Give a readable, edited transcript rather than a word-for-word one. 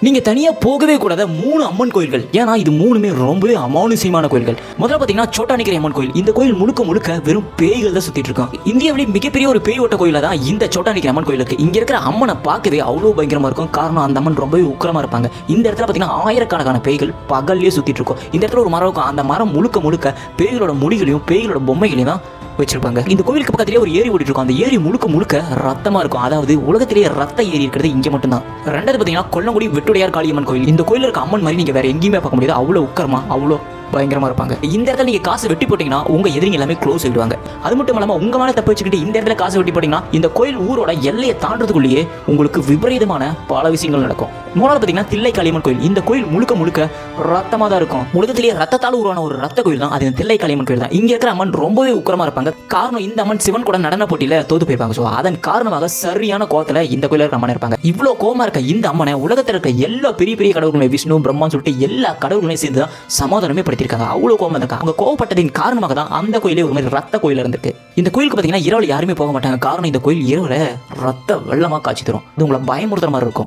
நீங்க தனியா போகவே கூடாத 3 அம்மன் கோயில்கள். ஏன்னா இது 3மே ரொம்பவே அமானுஷ்யமான கோயில்கள். முதல்ல பாத்தீங்கன்னா சோட்டானிக்கரை அம்மன் கோயில். இந்த கோயில் முழுக்க முழுக்க வெறும் பேய்கள் தான் சுத்திட்டு இருக்கும். இந்தியாவிலே மிகப்பெரிய ஒரு பேய் ஓட்ட கோயில தான் இந்த சோட்டானிக்கரை அம்மன் கோயில் இருக்கு. இங்க இருக்கிற அம்மனை பார்க்கவே அவ்வளவு பயங்கரமா இருக்கும். காரணம் அந்த அம்மன் ரொம்பவே உக்கிரமா இருப்பாங்க. இந்த இடத்துல பாத்தீங்கன்னா ஆயிரக்கணக்கான பேய்கள் பகல்லே சுத்திட்டு இருக்கும். இந்த இடத்துல ஒரு மரம் இருக்கும். அந்த மரம் முழுக்க முழுக்க பேய்களோட முடிகளையும் பேய்களோட பொம்மைகளையும் தான் வச்சிருப்பாங்க. இந்த கோயிலுக்கு பக்கத்திலேயே ஒரு ஏரி ஓடிட்டு இருக்கும். அந்த ஏரி முழுக்க முழுக்க ரத்தமா இருக்கும். அதாவது உலகத்திலேயே ரத்த ஏரி இருக்கிறது இங்க மட்டும்தான். ரெண்டாவது பாத்தீங்கன்னா கொல்லங்குடி வெட்டுடையார் காளியம்மன் கோயில். இந்த கோயில இருக்க அம்மன் மாதிரி நீங்க வேற எங்கேயுமே பார்க்க முடியாது. அவ்வளவு உக்கரமா அவ்வளோ பயங்கரமா இருப்பாங்க. இந்த இடத்துல நீங்க காசு வெட்டி போட்டீங்கன்னா உங்க எதிரிங்க எல்லாமே க்ளோஸ் ஆயிடுவாங்க. அது மட்டும் இல்லாம உங்க மேல தப்பு வச்சுக்கிட்டு இந்த இடத்துல காசு வெட்டி போட்டீங்கன்னா இந்த கோயில் ஊரோட எல்லையை தாண்டதுக்குள்ளேயே உங்களுக்கு விபரீதமான பல விஷயங்கள் நடக்கும். மூணாவது பாத்தீங்கன்னா தில்லை காளியம்மன் கோயில். இந்த கோயில் முழுக்க முழுக்க ரத்தமா தான் இருக்கும். உலகத்திலேயே ரத்தத்தால் உருவான ஒரு ரத்த கோயில் தான் அது தில்லை காளியம்மன் கோயில் தான். இங்க இருக்கிற அம்மன் ரொம்பவே உக்கிரமா இருப்பாங்க. காரணம் இந்த அம்மன் சிவன் கூட நடன போட்டியில தோத்து போயிருப்பாங்க. ஸோ அதன் காரணமாக சரியான கோவத்துல இந்த கோயில இருக்க அம்மன் இருப்பாங்க. இவ்வளவு கோவமா இருக்க இந்த அம்மனை உலகத்தில் இருக்க எல்லா பெரிய பெரிய கடவுளுமே விஷ்ணு பிரம்மான்னு சொல்லிட்டு எல்லா கடவுளுமே சேர்ந்து தான் சமாதானமே படுத்திருக்காங்க. அவ்வளவு கோவம் இருக்காங்க. அவங்க கோவப்பட்டதின் காரணமாக தான் அந்த கோயிலே ஒரு மாதிரி ரத்த கோயில் இருந்திருக்கு. இந்த கோயிலுக்கு பாத்தீங்கன்னா இரவுல யாருமே போக மாட்டாங்க. காரணம் இந்த கோயில் இரவுல ரத்த வெள்ளமா காட்சி தரும். இது உங்களை பயமுறுத்துற மாதிரி இருக்கும்.